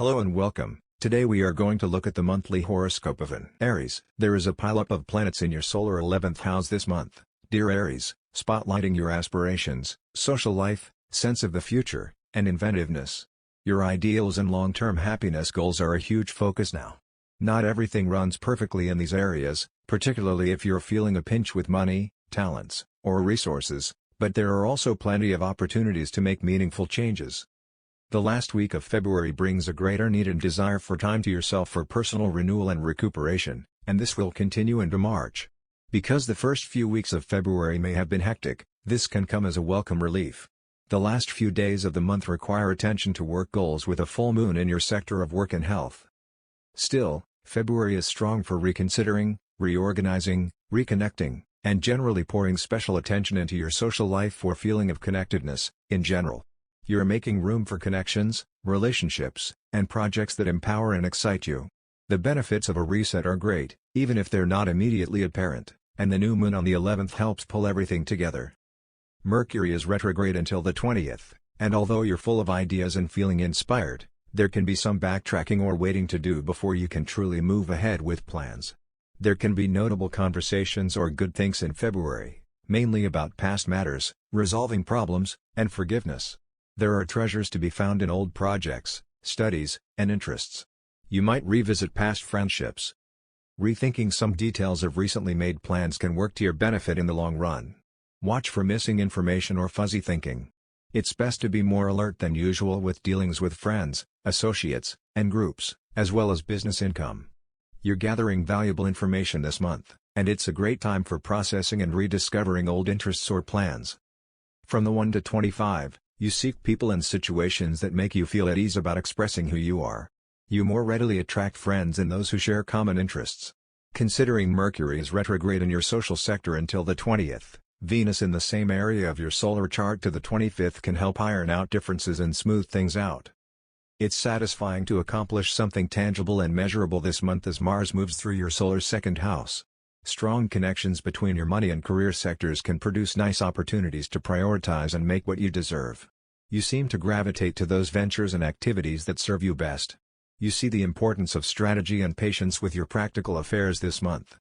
Hello and welcome. Today we are going to look at the monthly horoscope of an Aries. There is a pileup of planets in your solar 11th house this month. Dear Aries, spotlighting your aspirations, social life, sense of the future, and inventiveness. Your ideals and long-term happiness goals are a huge focus now. Not everything runs perfectly in these areas, particularly if you're feeling a pinch with money, talents, or resources, but there are also plenty of opportunities to make meaningful changes. The last week of February brings a greater need and desire for time to yourself for personal renewal and recuperation, and this will continue into March. Because the first few weeks of February may have been hectic, this can come as a welcome relief. The last few days of the month require attention to work goals with a full moon in your sector of work and health. Still, February is strong for reconsidering, reorganizing, reconnecting, and generally pouring special attention into your social life or feeling of connectedness, in general. You're making room for connections, relationships, and projects that empower and excite you. The benefits of a reset are great, even if they're not immediately apparent, and the new moon on the 11th helps pull everything together. Mercury is retrograde until the 20th, and although you're full of ideas and feeling inspired, there can be some backtracking or waiting to do before you can truly move ahead with plans. There can be notable conversations or good things in February, mainly about past matters, resolving problems, and forgiveness. There are treasures to be found in old projects, studies, and interests. You might revisit past friendships. Rethinking some details of recently made plans can work to your benefit in the long run. Watch for missing information or fuzzy thinking. It's best to be more alert than usual with dealings with friends, associates, and groups, as well as business income. You're gathering valuable information this month, and it's a great time for processing and rediscovering old interests or plans. From the 1 to 25, you seek people and situations that make you feel at ease about expressing who you are. You more readily attract friends and those who share common interests. Considering Mercury is retrograde in your social sector until the 20th, Venus in the same area of your solar chart to the 25th can help iron out differences and smooth things out. It's satisfying to accomplish something tangible and measurable this month as Mars moves through your solar second house. Strong connections between your money and career sectors can produce nice opportunities to prioritize and make what you deserve. You seem to gravitate to those ventures and activities that serve you best. You see the importance of strategy and patience with your practical affairs this month.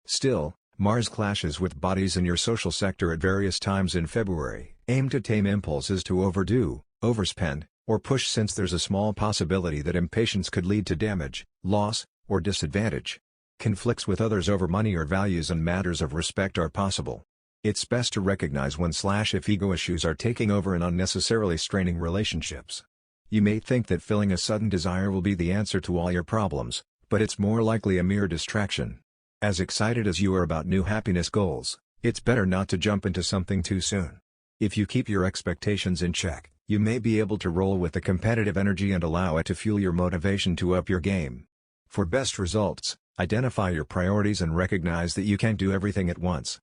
Still, Mars clashes with bodies in your social sector at various times in February. Aim to tame impulses to overdo, overspend, or push since there's a small possibility that impatience could lead to damage, loss, or disadvantage. Conflicts with others over money or values and matters of respect are possible. It's best to recognize when/if ego issues are taking over and unnecessarily straining relationships. You may think that filling a sudden desire will be the answer to all your problems, but it's more likely a mere distraction. As excited as you are about new happiness goals, it's better not to jump into something too soon. If you keep your expectations in check, you may be able to roll with the competitive energy and allow it to fuel your motivation to up your game. For best results, identify your priorities and recognize that you can't do everything at once.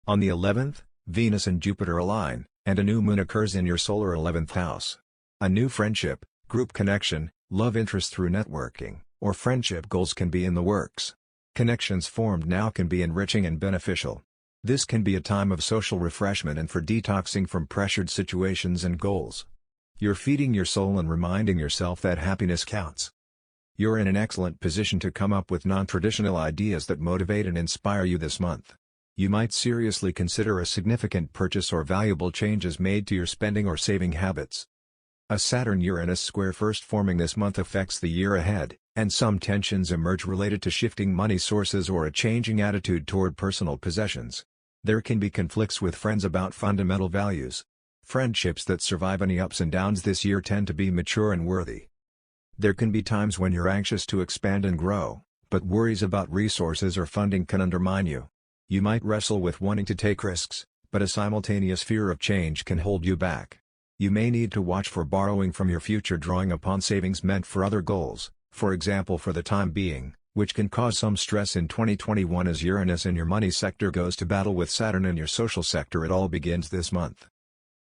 On the 11th, Venus and Jupiter align, and a new moon occurs in your solar 11th house. A new friendship, group connection, love interest through networking, or friendship goals can be in the works. Connections formed now can be enriching and beneficial. This can be a time of social refreshment and for detoxing from pressured situations and goals. You're feeding your soul and reminding yourself that happiness counts. You're in an excellent position to come up with non-traditional ideas that motivate and inspire you this month. You might seriously consider a significant purchase or valuable changes made to your spending or saving habits. A Saturn-Uranus square first forming this month affects the year ahead, and some tensions emerge related to shifting money sources or a changing attitude toward personal possessions. There can be conflicts with friends about fundamental values. Friendships that survive any ups and downs this year tend to be mature and worthy. There can be times when you're anxious to expand and grow, but worries about resources or funding can undermine you. You might wrestle with wanting to take risks, but a simultaneous fear of change can hold you back. You may need to watch for borrowing from your future, drawing upon savings meant for other goals, for example for the time being, which can cause some stress in 2021 as Uranus in your money sector goes to battle with Saturn in your social sector. It all begins this month.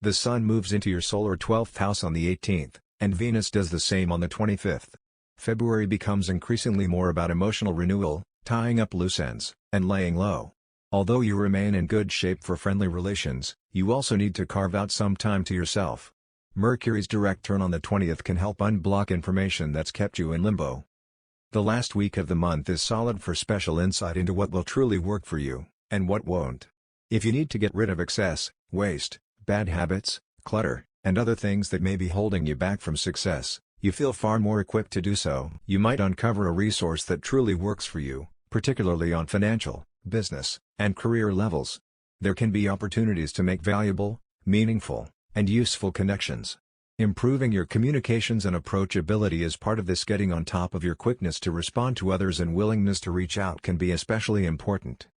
The Sun moves into your solar 12th house on the 18th. And Venus does the same on the 25th. February becomes increasingly more about emotional renewal, tying up loose ends, and laying low. Although you remain in good shape for friendly relations, you also need to carve out some time to yourself. Mercury's direct turn on the 20th can help unblock information that's kept you in limbo. The last week of the month is solid for special insight into what will truly work for you, and what won't. If you need to get rid of excess, waste, bad habits, clutter, and other things that may be holding you back from success, you feel far more equipped to do so. You might uncover a resource that truly works for you, particularly on financial, business, and career levels. There can be opportunities to make valuable, meaningful, and useful connections. Improving your communications and approachability is part of this. Getting on top of your quickness to respond to others and willingness to reach out can be especially important.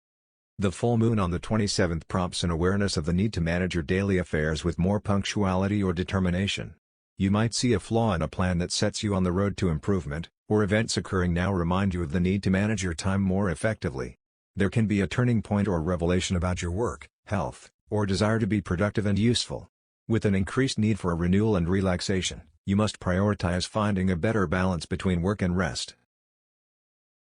The full moon on the 27th prompts an awareness of the need to manage your daily affairs with more punctuality or determination. You might see a flaw in a plan that sets you on the road to improvement, or events occurring now remind you of the need to manage your time more effectively. There can be a turning point or revelation about your work, health, or desire to be productive and useful. With an increased need for a renewal and relaxation, you must prioritize finding a better balance between work and rest.